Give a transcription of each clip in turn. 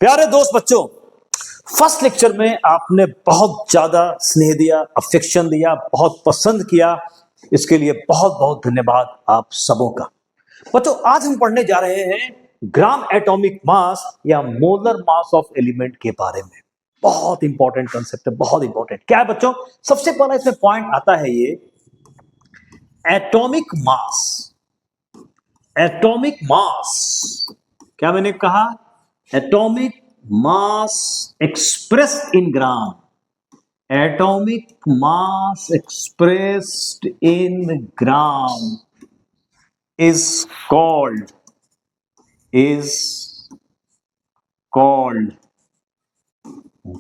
प्यारे दोस्त बच्चों, फर्स्ट लेक्चर में आपने बहुत ज्यादा स्नेह दिया, अफेक्शन दिया, बहुत पसंद किया। इसके लिए बहुत बहुत धन्यवाद आप सबों का। बच्चों, आज हम पढ़ने जा रहे हैं ग्राम एटॉमिक मास या मोलर मास ऑफ एलिमेंट के बारे में। बहुत इंपॉर्टेंट कंसेप्ट है, बहुत इंपॉर्टेंट। क्या है बच्चों? सबसे पहला इसमें पॉइंट आता है ये एटॉमिक मास। एटॉमिक मास, क्या मैंने कहा? Atomic mass expressed in gram. Atomic mass expressed in gram is called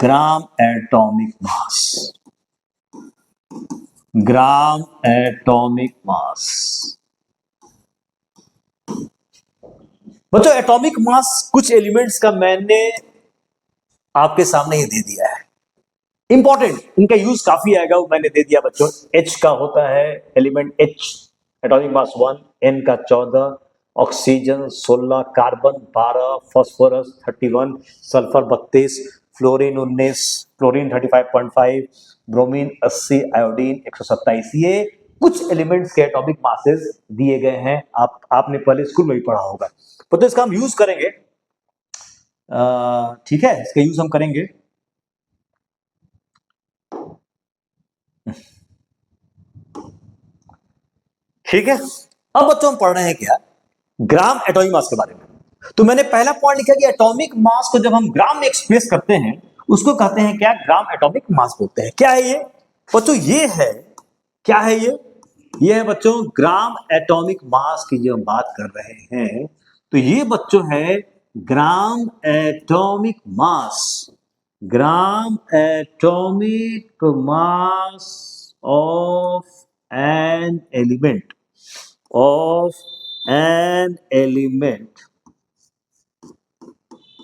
gram atomic mass. Gram atomic mass. बच्चों, एटॉमिक मास कुछ एलिमेंट्स का मैंने आपके सामने ही दे दिया है। इंपॉर्टेंट, इनका यूज काफी आएगा, वो मैंने दे दिया बच्चों। H का होता है element H, atomic mass 1, N का 14, oxygen 16, carbon 12, phosphorus 31, sulphur 32, fluorine 19, chlorine 35.5, bromine 80, iodine 127। ये कुछ एलिमेंट्स के एटॉमिक मासेस दिए गए हैं। आपने पहले स्कूल में भी पढ़ा होगा। तो इसका हम यूज करेंगे, ठीक है, इसका यूज हम करेंगे। ठीक है, अब बच्चों हम पढ़ रहे हैं क्या? ग्राम एटॉमिक मास के बारे में। तो मैंने पहला पॉइंट लिखा कि एटॉमिक मास को जब हम ग्राम में एक्सप्रेस करते हैं उसको कहते हैं क्या? ग्राम एटॉमिक मास बोलते हैं। क्या है ये बच्चों? ये है, क्या है ये है बच्चों ग्राम एटॉमिक मास की जो हम बात कर रहे हैं। तो ये बच्चों है ग्राम atomic mass. Gram atomic mass of an element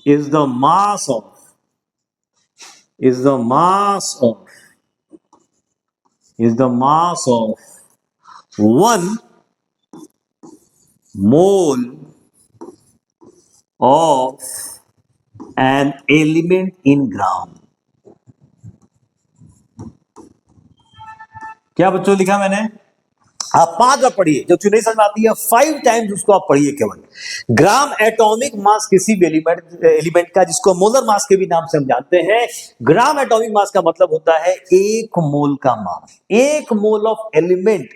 is the mass of 1 mole of an element in gram। क्या बच्चों लिखा मैंने? आप 5 बार पढ़िए, जो नहीं समझ में आती है 5 टाइम्स उसको आप पढ़िए केवल। ग्राम एटॉमिक मास किसी भी एलिमेंट का, जिसको मोलर मास के भी नाम से हम जानते हैं। ग्राम एटॉमिक मास का मतलब होता है 1 मोल का मास। 1 मोल ऑफ एलिमेंट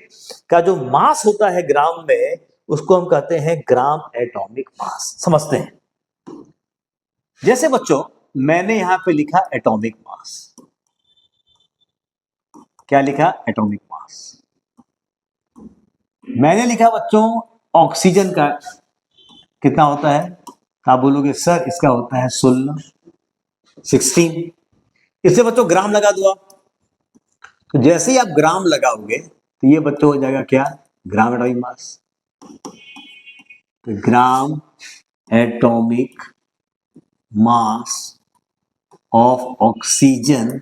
का जो मास होता है ग्राम में, उसको हम कहते हैं ग्राम एटॉमिक मास। समझते हैं? जैसे बच्चों मैंने यहां पे लिखा एटॉमिक मास। क्या लिखा? Atomic mass. मैंने लिखा बच्चों ऑक्सीजन का कितना होता है? आप बोलोगे सर इसका होता है 16। इससे बच्चों ग्राम लगा दो आप। तो जैसे ही आप ग्राम लगाओगे तो ये बच्चों हो जाएगा क्या? Gram atomic mass. तो gram atomic mass of oxygen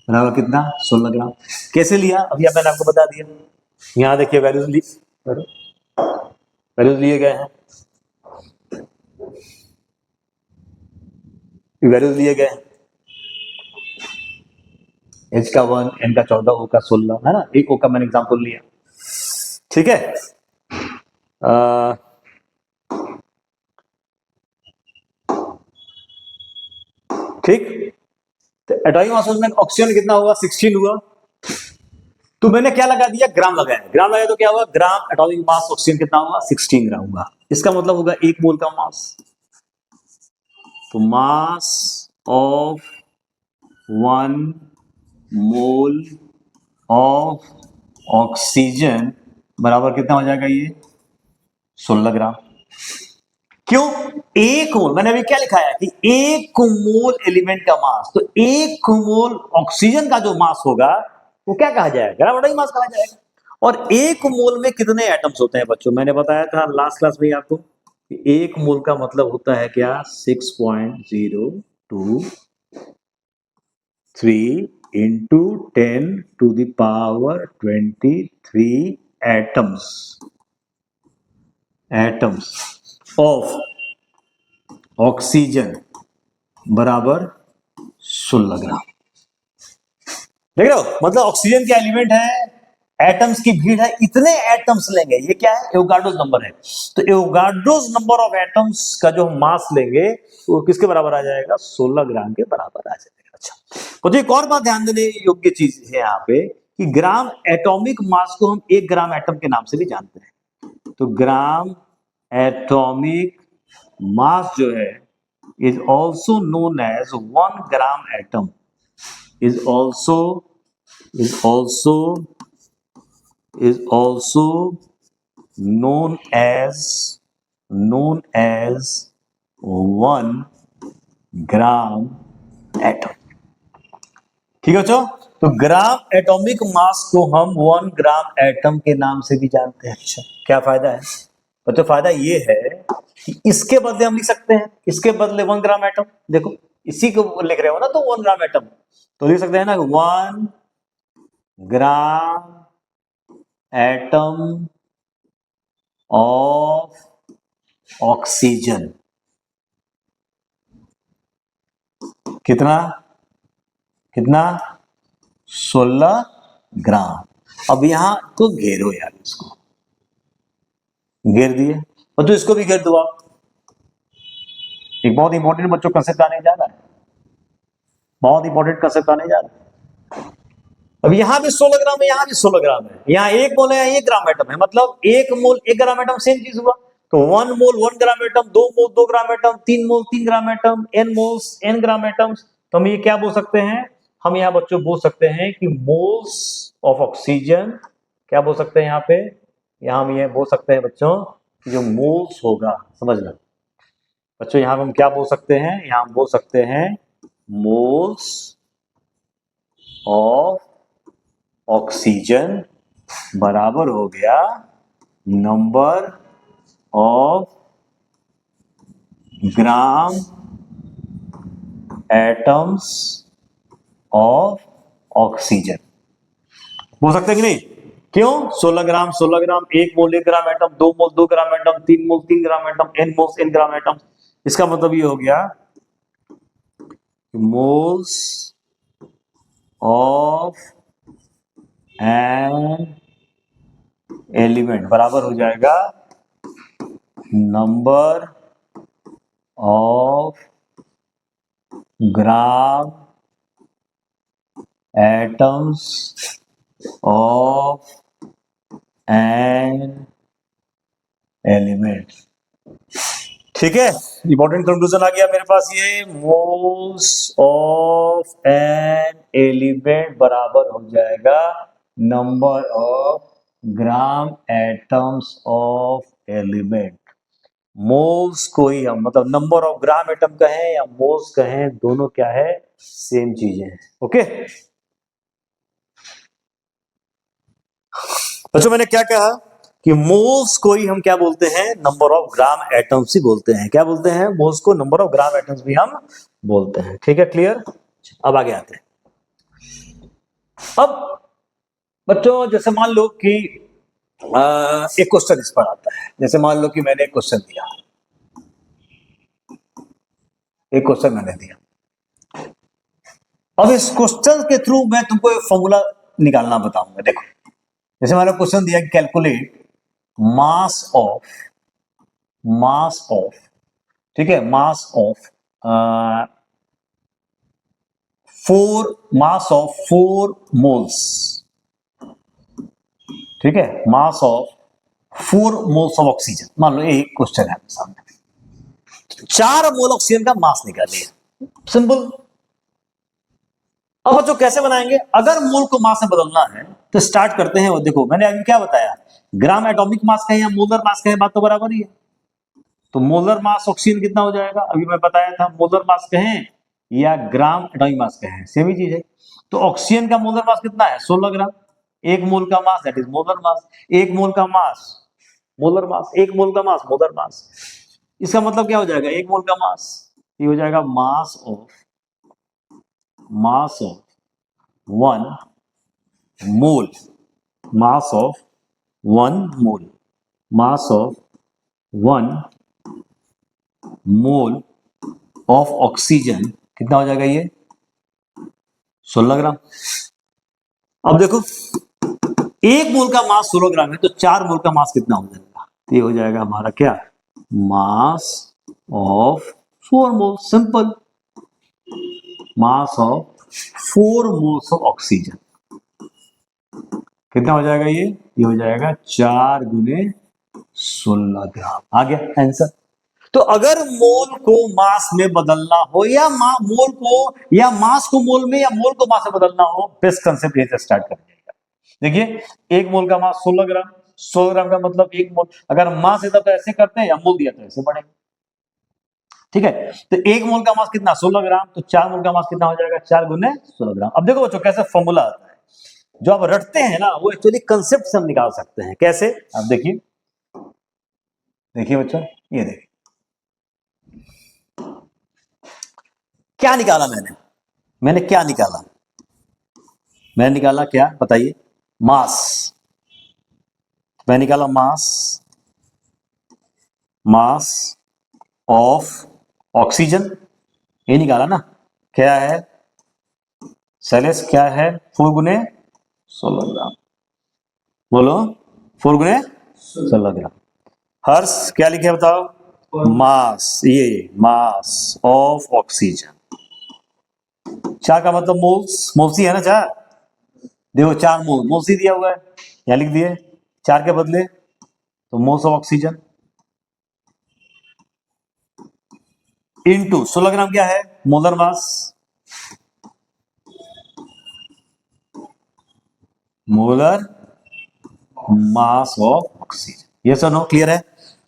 बराबर कितना? 16 ग्राम। कैसे लिया? अभी मैंने आपको बता दिया। यहां देखिए वैल्यूज लिए गए हैं, वैल्यूज लिए गए हैं। H का 1, N का 14, O का 16, है ना? एक O का मैंने एग्जांपल लिया। ठीक है, ठीक। तो एटॉमिक मास में ऑक्सीजन कितना हुआ? 16 हुआ। तो मैंने क्या लगा दिया? ग्राम लगाया। ग्राम लगाया तो क्या हुआ? ग्राम एटॉमिक मास ऑक्सीजन कितना हुआ? 16 ग्राम हुआ। इसका मतलब होगा 1 मोल का मास। तो mass of 1 mole of oxygen बराबर कितना हो जाएगा? ये 16 ग्राम। क्यों? 1 मोल, मैंने अभी क्या लिखा है कि 1 मोल एलिमेंट का मास। तो 1 मोल ऑक्सीजन का जो मास होगा वो क्या कहा जाएगा? ग्राम एटॉमिक मास कहा जाएगा। और 1 मोल में कितने एटम्स होते हैं बच्चों? मैंने बताया था लास्ट क्लास में आपको, 1 मोल का मतलब होता है क्या? 6.023 into 10 to the power 23 atoms of oxygen बराबर 16 ग्राम। देख रहे हो, मतलब ऑक्सीजन के एलिमेंट है, एटम्स की भीड़ है, इतने एटम्स लेंगे, ये क्या है, एवोगाड्रोस नंबर है। तो एवोगाड्रोस नंबर ऑफ एटम्स का जो हम मास लेंगे वो किसके बराबर आ जाएगा, 16 ग्राम के बराबर आ जाएगा। अच्छा, तो एक और बात ध्यान देने योग्य चीज है यहाँ पे कि ग्राम एटॉमिक मास को हम 1 ग्राम एटम के नाम से भी जानते हैं। तो ग्राम एटॉमिक मास जो है is also known as 1 gram atom, is also is also is also known as 1 gram atom। ठीक है बच्चों, तो ग्राम एटॉमिक मास को हम 1 ग्राम एटम के नाम से भी जानते हैं। अच्छा, क्या फायदा है बच्चों, फायदा ये है कि इसके बदले हम लिख सकते हैं, इसके बदले 1 ग्राम एटम, देखो इसी को लिख रहे हो ना, तो 1 ग्राम एटम तो लिख सकते हैं ना 1 ग्राम एटम ऑफ ऑक्सीजन। कितना कितना 16 ग्राम। अब यहां तो घेरो यार, इसको घेर दिए, और तो इसको भी घेर दो आप। एक बहुत इंपॉर्टेंट बच्चों कंसेप्ट आने जा रहा है, बहुत इंपॉर्टेंट कंसेप्ट आने जा रहा है। अब यहां भी 16 ग्राम है, यहां भी 16 ग्राम है, यहां 1 मोल है, 1 ग्राम एटम है, मतलब 1 मोल 1 ग्राम एटम सेम चीज हुआ। तो 1 मोल 1 ग्राम एटम, 2 मोल 2 ग्राम एटम, 3 मोल 3 gram atom, n moles n ग्राम एटम्स। तो हम ये क्या बोल सकते हैं, हम यहाँ बच्चों बोल सकते हैं कि मोल्स ऑफ ऑक्सीजन, क्या बोल सकते हैं यहाँ पे, यहाँ हम ये बोल सकते हैं बच्चों कि जो मोल्स होगा, समझ लो बच्चों, यहाँ हम क्या बोल सकते हैं, यहाँ हम बोल सकते हैं मोल्स ऑफ ऑक्सीजन बराबर हो गया number of gram atoms of oxygen. बोल सकते हैं कि नहीं, क्यों 16 ग्राम 16 ग्राम, 1 मोल 1 ग्राम एटम, 2 मोल 2 ग्राम एटम, 3 मोल 3 gram atom, n moles n gram atom. इसका मतलब ये हो गया मोल्स ऑफ एन एलिमेंट बराबर हो जाएगा number of gram atoms of an element. ठीक है, इंपॉर्टेंट कंक्लूजन आ गया मेरे पास, ये मोल्स ऑफ एन एलिमेंट बराबर हो जाएगा number of gram atoms of element. Moles को ही हम मतलब नंबर ऑफ ग्राम एटम कहें या मोल्स कहें, दोनों क्या है, सेम चीजें हैं। ओके बच्चों, मैंने क्या कहा कि मोल्स को ही हम क्या बोलते हैं, नंबर ऑफ ग्राम एटम्स ही बोलते हैं। क्या बोलते हैं, मोल्स को नंबर ऑफ ग्राम एटम्स भी हम बोलते हैं। ठीक है, क्लियर। अब आगे आते हैं। अब बच्चों जैसे मान लो कि एक क्वेश्चन इस पर आता है, जैसे मान लो कि मैंने एक क्वेश्चन दिया, एक क्वेश्चन मैंने दिया, अब इस क्वेश्चन के थ्रू मैं तुमको एक फॉर्मूला निकालना बताऊंगा। देखो जैसे मैंने क्वेश्चन दिया कि कैलकुलेट मास ऑफ, ठीक है, मास ऑफ 4 मोल्स, ठीक है, mass of 4 moles of oxygen. मान लो एक क्वेश्चन है सामने, 4 मोल ऑक्सीजन का मास निकालिए, सिंपल। अब बच्चों कैसे बनाएंगे, अगर मोल को मास में बदलना है तो स्टार्ट करते हैं। वो देखो मैंने अभी क्या बताया, ग्राम एटॉमिक मास कहें या मोलर मास कहें, बात तो बराबर ही है। तो मोलर मास ऑक्सीजन कितना हो जाएगा, अभी मैं बताया था, मोलर मास कहें या ग्राम एटॉमिक मास कहें, सेम ही चीज है। तो ऑक्सीजन का मोलर मास कितना है, 16 ग्राम। 1 मोल का mass that is molar mass, 1 मोल का मास मोलर मास, 1 मोल का मास मोलर मास। इसका मतलब क्या हो जाएगा, 1 मोल का मास, ये हो जाएगा mass of 1 mole, mass of 1 mole, mass of 1 mole of oxygen कितना हो जाएगा ये 16 ग्राम। अब देखो एक मोल का मास 16 ग्राम है तो 4 मोल का मास कितना हो जाएगा, तो ये हो जाएगा हमारा क्या mass of 4 mole. Simple, mass of 4 moles of oxygen कितना हो जाएगा ये हो जाएगा 4 गुने 16 ग्राम। आ गया आंसर। तो अगर मोल को मास में बदलना हो या मोल को या मास को मोल में या मोल को मास में बदलना हो, बेस्ट कंसेप्ट यहीं से स्टार्ट कर जाएगा। देखिए एक मोल का मास 16 ग्राम, 16 ग्राम का मतलब एक मोल, अगर मास देता तो ऐसे करते हैं या मोल दिया तो ऐसे बढ़ेगा। ठीक है, तो एक मोल का मास कितना 16 ग्राम, तो 4 मोल का मास कितना हो जाएगा 4 गुने 16 ग्राम। अब देखो बच्चों कैसे फॉर्मूला आता है, जो आप रटते हैं ना वो एक्चुअली कंसेप्ट से हम निकाल सकते हैं। कैसे, आप देखिए, देखिए बच्चों, ये देखिए क्या निकाला मैंने क्या निकाला, मैंने निकाला क्या बताइए, मास। मैंने निकाला मास ऑफ ऑक्सीजन, ये निकाला ना, क्या है शैलेश, क्या है 4 गुने 16 ग्राम, बोलो 4 गुने 16 ग्राम। हर्ष क्या लिखे बताओ, मास, ये मास ऑफ ऑक्सीजन। चार का मतलब मोल्स, मोल्स ही है ना चार, देखो 4 मोल, मोल्स ही दिया हुआ है, यहां लिख दिए 4 के बदले, तो मोल्स ऑफ ऑक्सीजन इनटू 16 ग्राम क्या है molar mass, molar mass of oxygen. ये सर नो क्लियर है,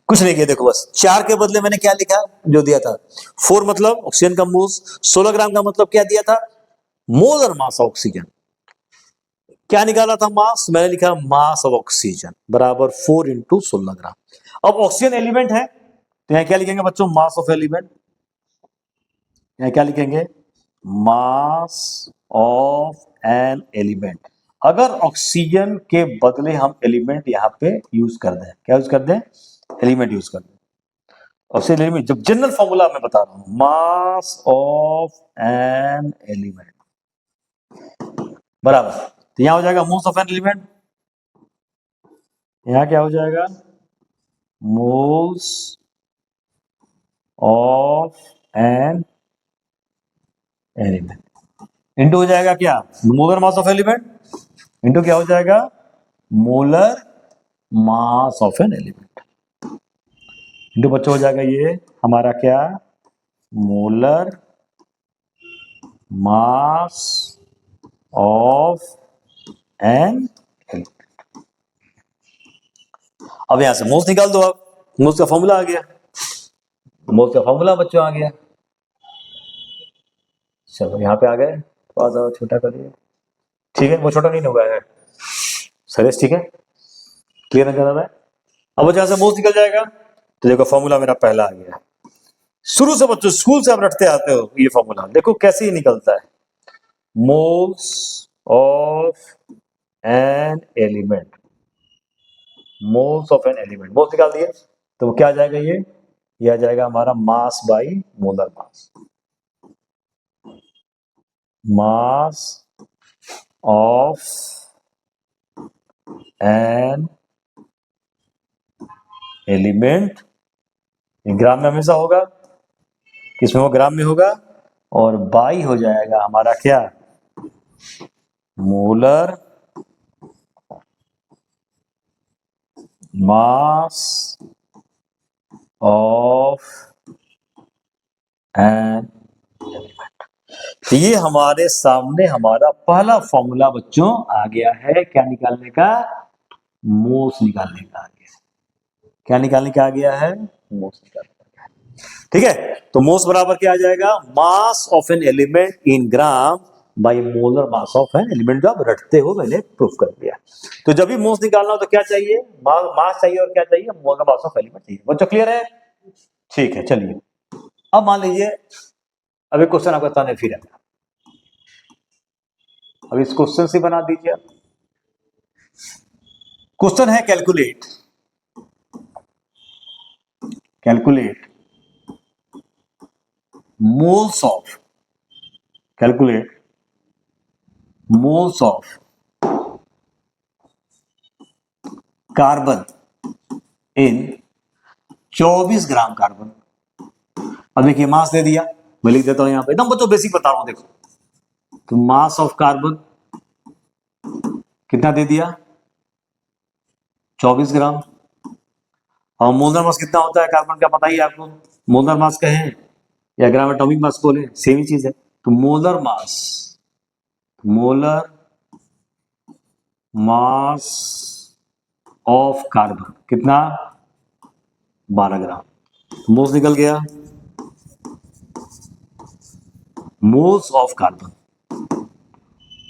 कुछ नहीं किया, देखो बस 4 के बदले मैंने क्या लिखा जो दिया था 4 मतलब ऑक्सीजन का मोल्स, 16 ग्राम का मतलब क्या दिया था मोलर मास ऑक्सीजन। क्या निकाला था मास, मैंने लिखा मास ऑफ ऑक्सीजन बराबर 4 इंटू 16 ग्राम। अब ऑक्सीजन एलिमेंट है तो यहां क्या लिखेंगे बच्चों, मास ऑफ एलिमेंट, यहां क्या लिखेंगे मास ऑफ एन एलिमेंट। अगर ऑक्सीजन के बदले हम एलिमेंट यहां पे यूज कर दें, क्या यूज कर दें, एलिमेंट यूज कर दें, ऑक्सीजन एलिमेंट, जब जनरल फॉर्मूला मैं बता रहा हूं, मास ऑफ एन एलिमेंट बराबर, तो यहां हो जाएगा मोल्स ऑफ एन एलिमेंट, यहां क्या हो जाएगा moles of an element into हो जाएगा क्या molar mass of element, into क्या हो जाएगा molar mass of an element, into बच्चों हो जाएगा ये हमारा क्या molar mass of an element. अब यहां से मोल्स निकाल दो, आप मोल्स का फॉर्मूला आ गया, मोल्स का फॉर्मूला बच्चों आ गया। चलो यहाँ पे आ गए, थोड़ा सा छोटा करिए, ठीक है वो छोटा नहीं होगा है सरेश, ठीक है क्लियर नजर आ रहा है। अब वो जहां से मोल्स निकल जाएगा तो देखो फॉर्मूला मेरा पहला आ गया, शुरू से बच्चों स्कूल से आप रटते आते हो ये फॉर्मूला, देखो कैसे ही निकलता है, moles of an element, moles of an element, moles निकाल दिए तो क्या आ जाएगा ये आ जाएगा हमारा mass by molar mass, mass of an element, gram में हमेशा होगा, किसमें वो ग्राम में होगा, और बाई हो जाएगा हमारा क्या molar mass of an element. तो ये हमारे सामने हमारा पहला फॉर्मूला बच्चों आ गया है, क्या निकालने का मोल्स निकालने का आ गया, क्या निकालने का आ गया है मोल्स निकालने का। ठीक है, तो मोल्स बराबर क्या आ जाएगा मास of an element in gram by molar mass of an element, जो आप रटते हो मैंने प्रूफ कर दिया। तो जब भी मोल्स निकालना हो तो क्या चाहिए मास चाहिए, और क्या चाहिए मोलर मास ऑफ एलिमेंट चाहिए। बच्चों क्लियर है, ठीक है चलिए। अब मान लीजिए अब एक क्वेश्चन आपका सामने फिर है, अब इस क्वेश्चन से बना दीजिए। क्वेश्चन है calculate, calculate moles of, calculate moles of carbon in 24 gram carbon. अब देखिए मास दे दिया, मैं लिख देता हूं यहां पे, एकदम बच्चों बेसिक बता रहा हूं, देखो तो मास ऑफ कार्बन कितना दे दिया, 24 ग्राम। और मोलर मास कितना होता है कार्बन का, पता ही है आपको, मोलर मास कहें या ग्राम एटॉमिक मास बोले, सेम ही चीज है। तो molar mass, molar mass of carbon कितना, 12 ग्राम। मोल्स निकल गया, मोल्स ऑफ कार्बन,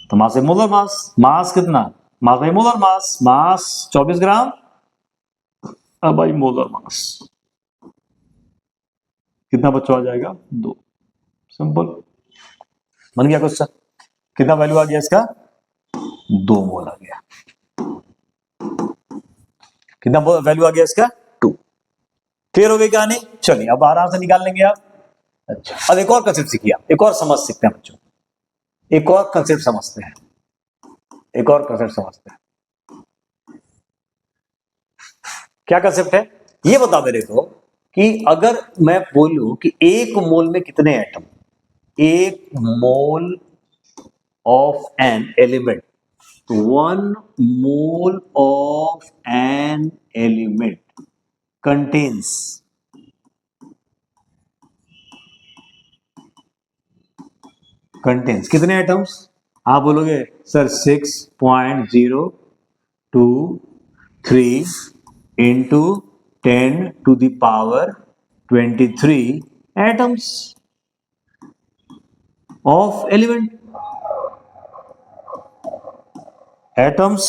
तो मास है मोलर मास, मास कितना, मास बाई मोलर मास, मास 24 ग्राम अब बाई मोलर मास कितना बच्चों आ जाएगा, 2। सिंपल, बन गया क्वेश्चन। कितना वैल्यू आ गया इसका, 2 मोल आ गया। कितना वैल्यू आ गया इसका, 2। क्लियर हो गई कहानी, चलिए अब आराम से निकाल लेंगे आप। अच्छा, अब एक और कंसेप्ट सीखिए आप, एक और समझ सीखते हैं बच्चों, एक और कंसेप्ट समझते हैं, एक और कंसेप्ट समझते हैं। क्या कंसेप्ट है ये बता मेरे को, कि अगर मैं बोलूं कि एक मोल में कितने एटम, एक mole of an element, 1 mole of an element contains कितने एटम्स, आप बोलोगे sir 6.023 into 10⁻23 atoms of element, atoms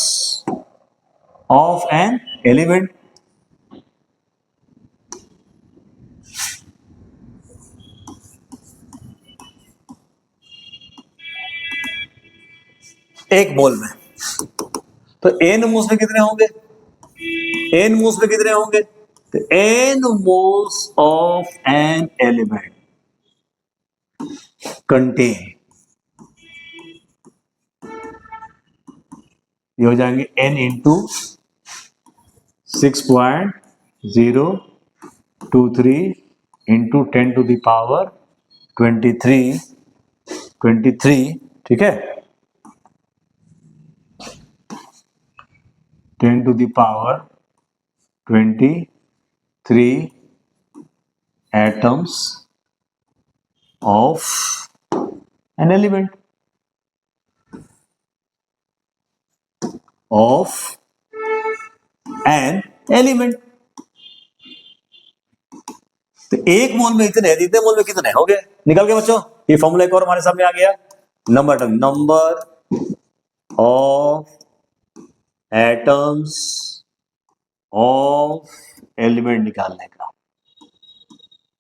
of an element. एक मोल में, तो एन मोल्स में कितने होंगे, एन मोल्स में कितने होंगे, तो n moles of an element contain, ये हो जाएंगे n इंटू 6.023 इंटू 10⁻23, ठीक है, 10⁻23 atoms of an element, of an element. तो एक मोल में इतने, इतने मोल में कितने हो गए, निकल गए बच्चों। ये फॉर्मूला एक और हमारे सामने आ गया, number of atoms of element निकालने का,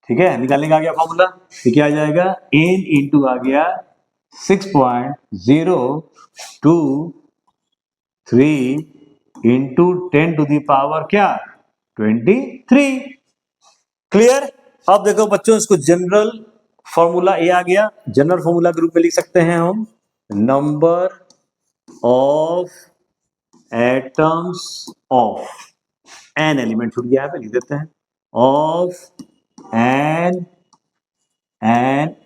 ठीक है, निकालने का आ गया फॉर्मूला। तो क्या आ जाएगा, n इंटू आ गया 6.023 इंटू 10⁻, क्या 23। क्लियर। अब देखो बच्चों, इसको जनरल फॉर्मूला ए आ गया, जनरल फॉर्मूला के रूप में लिख सकते हैं हम, number of atoms of an element, छूट गया है, लिख देते हैं, ऑफ एन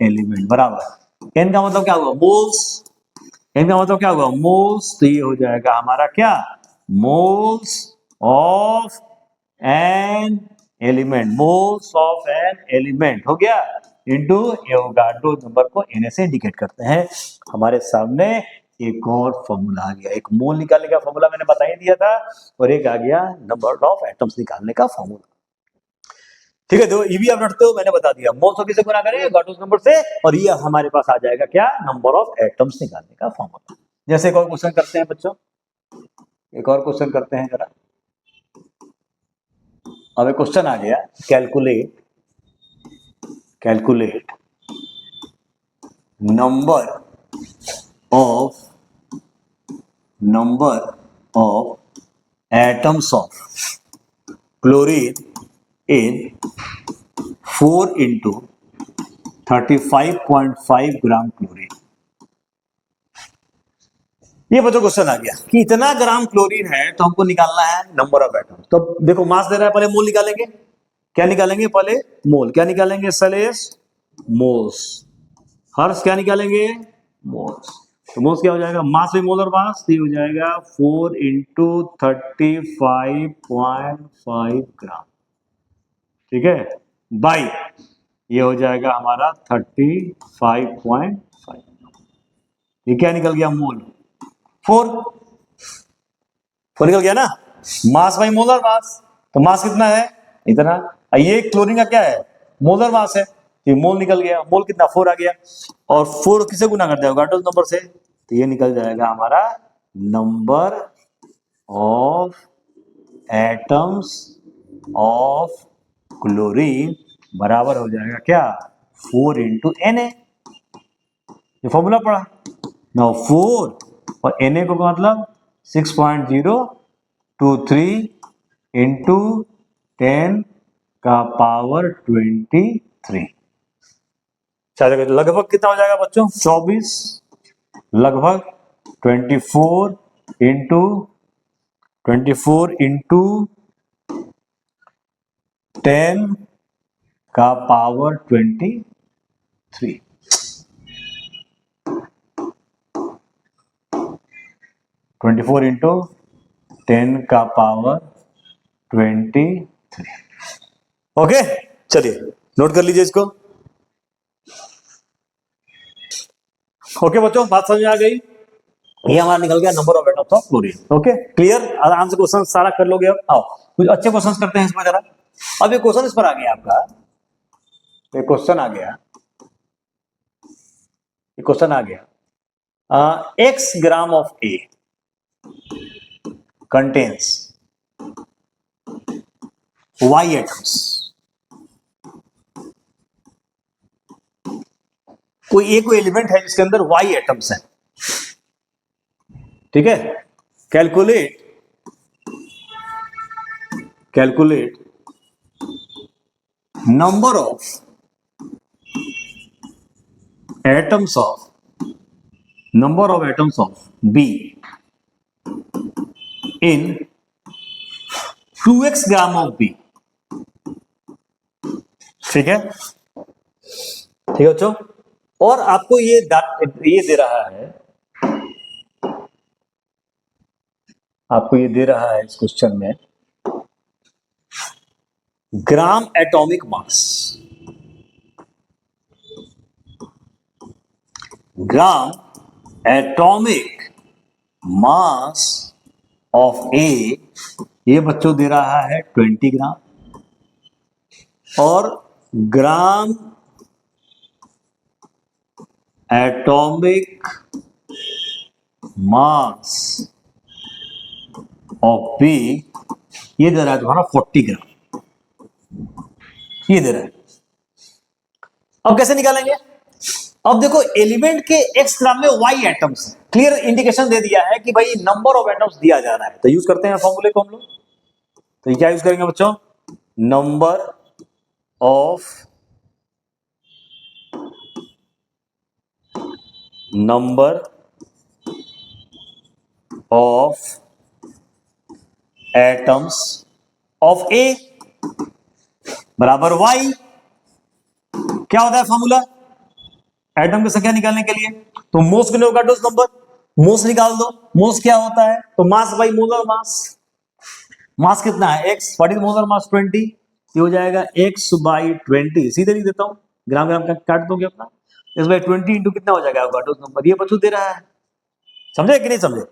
एलिमेंट बराबर, एन का मतलब क्या हुआ, मोल्स, एन का मतलब क्या हुआ, मोल्स, तो ये हो जाएगा हमारा क्या, moles of an element, moles of an element हो गया, इंटू एवोगाड्रो नंबर को एन से इंडिकेट करते हैं। हमारे सामने एक और फॉर्मूला आ गया, एक मोल निकालने का फॉर्मूला मैंने बता ही दिया था, और एक आ गया नंबर ऑफ एटम्स निकालने का फॉर्मूला, ठीक है। तो ये भी आप रटते हो, मैंने बता दिया, मोल्स को किससे गुना करें, एवोगाड्रो नंबर से, और ये हमारे पास आ जाएगा क्या, नंबर ऑफ एटम्स निकालने का फॉर्मूला। जैसे एक और क्वेश्चन करते हैं बच्चों, एक और क्वेश्चन करते हैं जरा। अब एक क्वेश्चन आ गया, calculate number of atoms of chlorine in 4 into 35.5 gram chlorine. ये बच्चों क्वेश्चन आ गया कि इतना ग्राम क्लोरीन है तो हमको निकालना है नंबर ऑफ एटम। तो देखो मास दे रहा है, पहले मोल निकालेंगे। क्या निकालेंगे? पहले मोल। क्या निकालेंगे? सलेस मोल्स। हर्ष क्या निकालेंगे? मोल्स। तो मोल्स क्या हो जाएगा? मास में मोलर मास, ये हो जाएगा 4 इंटू 35.5 ग्राम। ठीक है, बाई ये हो जाएगा हमारा 35.5। ये क्या निकल गया? मोल। 4 निकल गया ना। मास बाई मोलर मास, तो मास कितना है? इतना। ये क्लोरीन का क्या है? मोलर मास है। ये मोल निकल गया। मोल कितना? 4 आ गया। और 4 किसे गुना करते हो? गाटोस नंबर से। तो ये निकल जाएगा हमारा number of atoms of chlorine बराबर हो जाएगा क्या? 4 इंटू Na। ये फॉर्मूला पढ़ा ना। 4 और Na को मतलब 6.023 इंटू 10 का पावर 23। लगभग कितना हो जाएगा बच्चों? 24। लगभग 24 इंटू 10 का पावर 23। 24 इंटू 10 का पावर 23। ओके, चलिए नोट कर लीजिए इसको। ओके बच्चों, बात समझ में आ गई? ये हमारा निकल गया number of atoms of chlorine. Okay, clear? आराम से क्वेश्चन सारा कर लोगे। अब आओ कुछ अच्छे क्वेश्चन करते हैं इसमें जरा। अब ये क्वेश्चन इस पर आ गया आपका। ये क्वेश्चन आ गया, ये क्वेश्चन आ गया। X gram of A contains Y atoms. कोई एक एलिमेंट है जिसके अंदर Y एटम्स हैं। ठीक है, calculate number of atoms of B in 2x gram of B। ठीक है, ठीक है बच्चों। और आपको ये दे रहा है, आपको ये दे रहा है इस क्वेश्चन में ग्राम atomic mass. Gram atomic mass of A, ये बच्चों दे रहा है 20 ग्राम। और ग्राम एटॉमिक मास ऑफ B ये दे रहा है तुम्हारा 40 ग्राम। ये दे रहा है। अब कैसे निकालेंगे? अब देखो एलिमेंट के x ग्राम में y एटम्स है। क्लियर इंडिकेशन दे दिया है कि भाई नंबर ऑफ एटम्स दिया जा रहा है। तो यूज करते हैं फॉर्मूले को हम लोग। तो ये क्या यूज करेंगे बच्चों? Number of atoms of A बराबर y। क्या होता है फॉर्मूला एटम की संख्या निकालने के लिए? तो मोस गुने गाटोस नंबर, मोस निकाल दो। मोस क्या होता है? तो मास बाई मोलर मास। मास कितना है? x। What is molar mass? 20। ये हो जाएगा x बाई 20। सीधे लिख देता हूं, ग्राम ग्राम काट दोगे अपना। इस बाई 20 इंटू कितना हो जाएगा गाटोस नंबर? ये बच्चों दे रहा है। समझे कि नहीं समझे?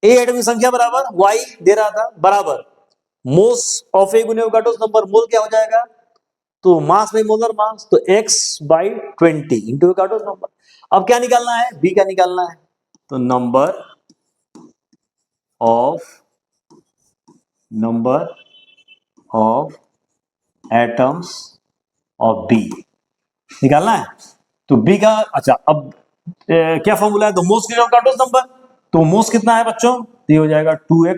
ए एटम की संख्या बराबर y दे रहा था बराबर मोस ऑफ ए गुने गाटोस नंबर। मोल क्या हो जाएगा? तो मास बाई मोलर मास, तो x बाई 20 इंटू गाटोस नंबर। अब क्या निकालना है? b क्या निकालना है? तो number of atoms of B निकालना है। तो B का अच्छा, अब क्या फॉर्मूला है? तो मोस के गाटोस नंबर। तो मोस कितना है बच्चों? तो ये हो जाएगा 2x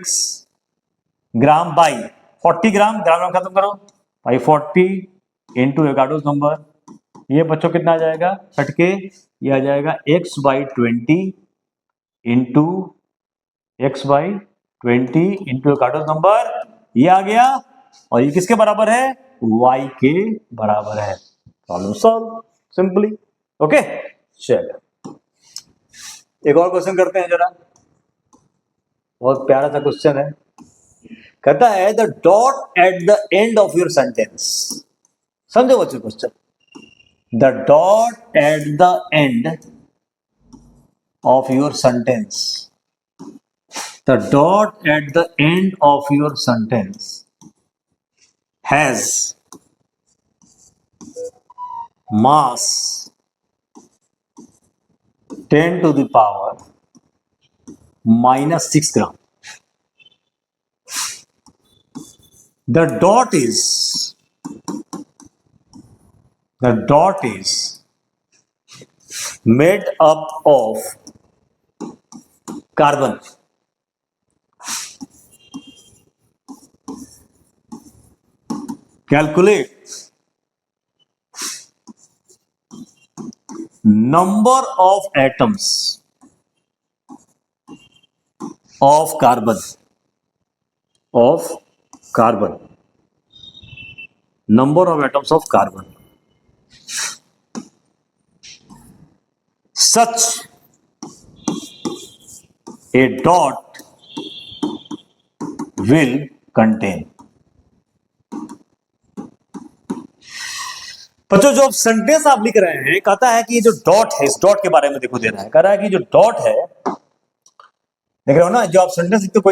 ग्राम बाई 40 ग्राम। ग्राम खत्म करो भाई 40 इंटू गाटोस नंबर ये बच्चों कितना आ जाएगा हटके, ये आ जाएगा x/20 into x/20 into cartoon number, ये आ गया, और ये किसके बराबर है, y के बराबर है। Problem solve simply. ओके, चलो एक और क्वेश्चन करते हैं जरा, बहुत प्यारा सा क्वेश्चन है। कहता है the dot at the end of your sentence, समझो बच्चों question, the dot at the end of your sentence, the dot at the end of your sentence has mass 10 to the power -6 gram. The dot is made up of carbon. Calculate number of atoms of carbon, number of atoms of carbon such a dot will contain. बच्चों जो sentence आप लिख रहे हैं, कहता है कि ये जो डॉट है, इस डॉट के बारे में देखो दे रहा है, कह रहा है कि जो डॉट है, देख रहे हो ना, जो आप सेंटेंस लिखते हो,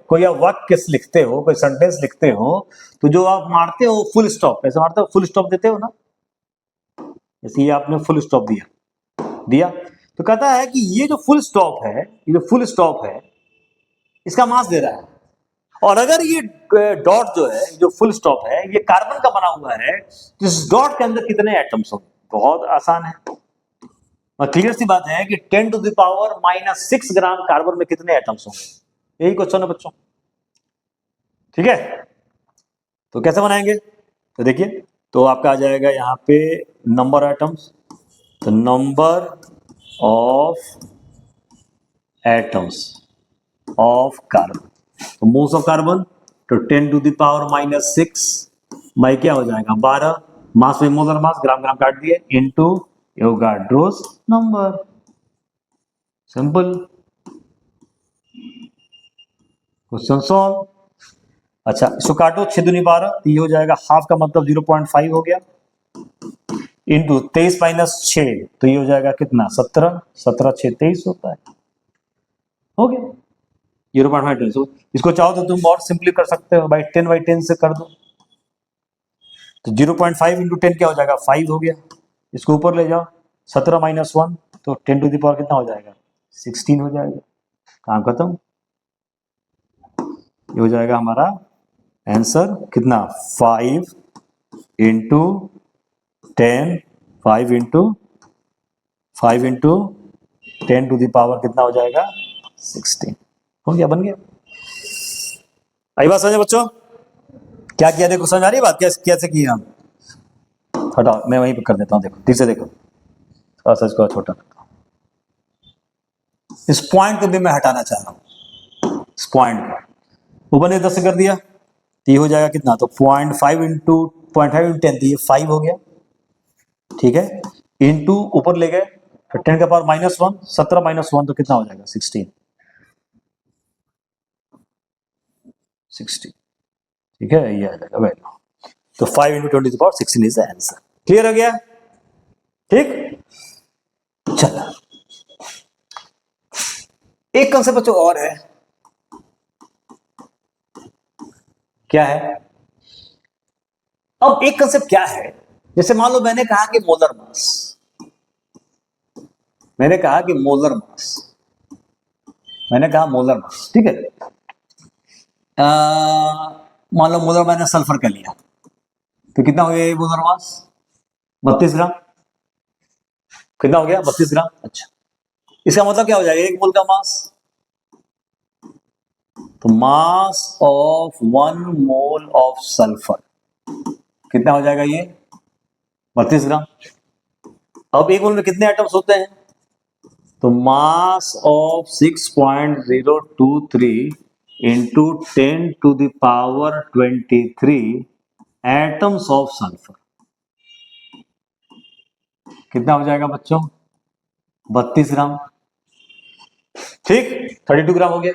कोई आप वाक्य लिखते हो, कोई सेंटेंस लिखते हो, तो जो आप मारते हो फुल स्टॉप, ऐसे मारते हो, फुल स्टॉप देते हो ना, जैसे ये आपने फुल स्टॉप दिया, तो कहता है कि ये जो फुल स्टॉप है, ये जो फुल स्टॉप है, इसका मास दे रहा है, और अगर ये डॉट जो है, जो फुल स्टॉप है, ये कार्बन का बना हुआ है, तो इस डॉट के अंदर कितने एटम्स होंगे? बहुत आसान है और क्लियर सी बात है कि 10 to the power -6 gram carbon में कितने एटम्स होंगे, यही क्वेश्चन है बच्चों। ठीक है, तो कैसे बनाएंगे, तो देखिए, तो आपका आ जाएगा यहाँ पे नंबर एटम्स, तो number of atoms of carbon, तो मोल्स ऑफ कार्बन, तो 10 to the power -6 बाई क्या हो जाएगा 12, मास में मोलर मास, ग्राम ग्राम काट दिए, into Avogadro's number, simple, question solve. अच्छा, इसको काटो, 6 दूनी 12, तो ये हो जाएगा हाफ का मतलब 0.5 हो गया, इंटू 23 - 6, तो ये हो जाएगा कितना 17, 17 6 23 होता है, हो गया 0.5। इसको चाहो तो तुम और सिंपली कर सकते हो, बाई 10/10 से कर दो, तो 0.5 इंटू 10 क्या हो जाएगा 5 हो गया, इसको ऊपर ले जाओ, 17 - 1, तो 10 to the power कितना हो जाएगा 16 हो जाएगा, काम खत्म। ये हो जाएगा हमारा आंसर कितना 5 into 10, 5 into 10 to the power कितना हो जाएगा 16, हो गया, बन गया। आई बात समझे बच्चों, क्या किया देखो, समझ आ रही है बात, कैसे किया हम, हटाओ मैं वहीं पे कर देता हूँ, देखो ठीक से देखो, थोड़ा सा इसको छोटा करता हूँ, इस पॉइंट को भी मैं हटाना चाह रहा हूँ, इस पॉइंट को ऊपर ने 10 से कर दिया, तो ये हो जाएगा कितना, तो 0.5 इंटू 0.5 10, तो ये 5 हो गया, ठीक है, इंटू ऊपर ले गए, फिर 10 का पावर -1, 17 - 1, तो कितना हो जाएगा 16, ठीक है, ये आ जाएगा वैल्यू, तो 5 into 10 to the power 16 is the answer. Clear हो गया, ठीक, चलो एक कंसेप्ट बच्चों और है, क्या है, अब एक कंसेप्ट क्या है, जैसे मान लो मैंने कहा कि मोलर मास, मैंने कहा मोलर मास, ठीक है, मान लो मोलर मैंने सल्फर का लिया, तो कितना हो गया ये मोलर मास 32 ग्राम, कितना हो गया 32 ग्राम। अच्छा, इसका मतलब क्या हो जाएगा, एक मोल का मास, तो mass of 1 mole of sulphur कितना हो जाएगा, ये 32 ग्राम, अब एक मोल में कितने एटम्स होते हैं? तो mass of 6.023 into 10⁻23 atoms of sulphur कितना हो जाएगा बच्चों? 32 ग्राम। ठीक, 32 ग्राम हो गया।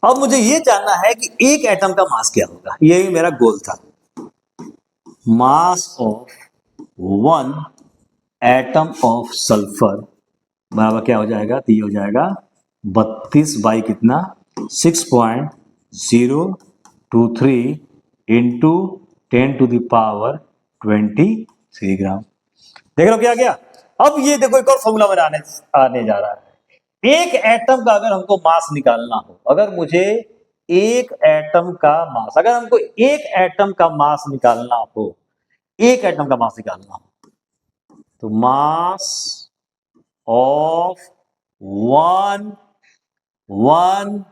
अब मुझे ये जानना है कि एक एटम का मास क्या होगा, यही मेरा गोल था। Mass of 1 atom of sulphur बराबर क्या हो जाएगा? तो ये हो जाएगा 32 बाई कितना? 6.023 इंटू 10⁻23 ग्राम। देख लो क्या गया। अब ये देखो एक और फॉर्मूला मेरा आने जा रहा है। एक एटम का अगर हमको मास निकालना हो, अगर मुझे एक एटम का मास, अगर हमको एक एटम का मास निकालना हो, एक एटम का मास निकालना हो, तो mass of one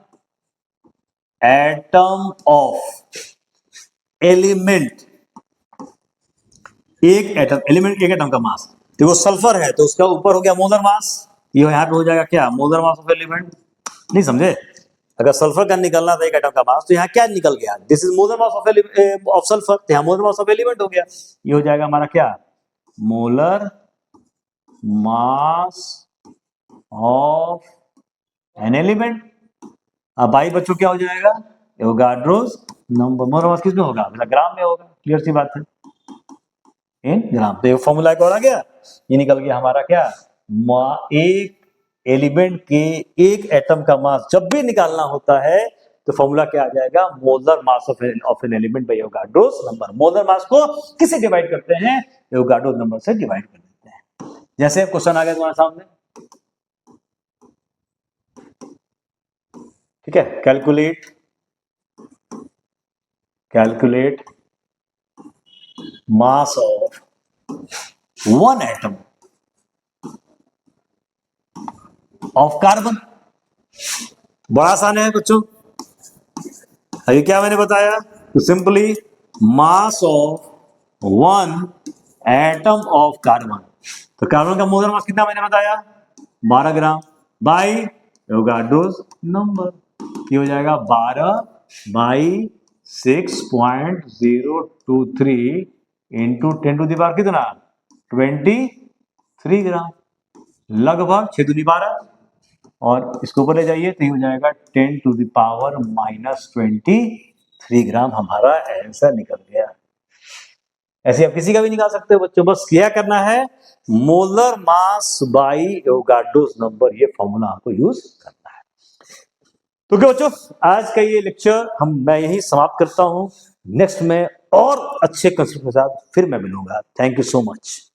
atom of element, एक एटम का मास। तो वो सल्फर है तो उसका ऊपर हो गया मोलर मास, ये यहाँ पे हो जाएगा क्या? Molar mass of element. नहीं समझे? अगर सल्फर का निकलना था एक एटम का मास, तो यहाँ क्या निकल गया? This is molar mass of sulphur, तो यहाँ मोलर मास ऑफ एलिमेंट हो गया। ये हो जाएगा हमारा क्या? Molar mass of an element. अब भाई बच्चों क्या हो जाएगा? Avogadro's number. मोलर मास किस में होगा? ग्राम में होगा। क्लियर सी बात है, इन ग्राम। तो ये फॉर्मूला एक और आ गया। ये निकल गया हमारा क्या? एक एलिमेंट के एक एटम का मास जब भी निकालना होता है तो फॉर्मूला क्या आ जाएगा? Molar mass of an element by Avogadro's number. Molar mass को किससे डिवाइड करते हैं? एवोगाड्रोस नंबर से डिवाइड कर देते हैं। जैसे क्वेश्चन आ गया तुम्हारे सामने, ठीक है। Calculate mass of one atom of carbon. बड़ा आसान है बच्चों। अभी क्या मैंने बताया? तो simply mass of one atom of carbon. तो कार्बन का मोलर मास कितना मैंने बताया? 12 ग्राम बाई एवोगाड्रोस नंबर। ये हो जाएगा 12 बाई 6.023 इंटू 10⁻³ कितना? 23 ग्राम, लगभग 6 दूनी 12। और इसको ऊपर ले जाइए तो ये हो जाएगा 10⁻⁻23 ग्राम। हमारा आंसर निकल गया। ऐसे आप किसी का भी निकाल सकते हो बच्चों, बस क्या करना है? Molar mass by Avogadro's number, ये फॉर्मूला आपको यूज करना है। तो क्या बच्चों, आज का ये लेक्चर मैं यही समाप्त करता हूं। नेक्स्ट में और अच्छे कंसेप्ट के साथ फिर मैं मिलूंगा। Thank you so much.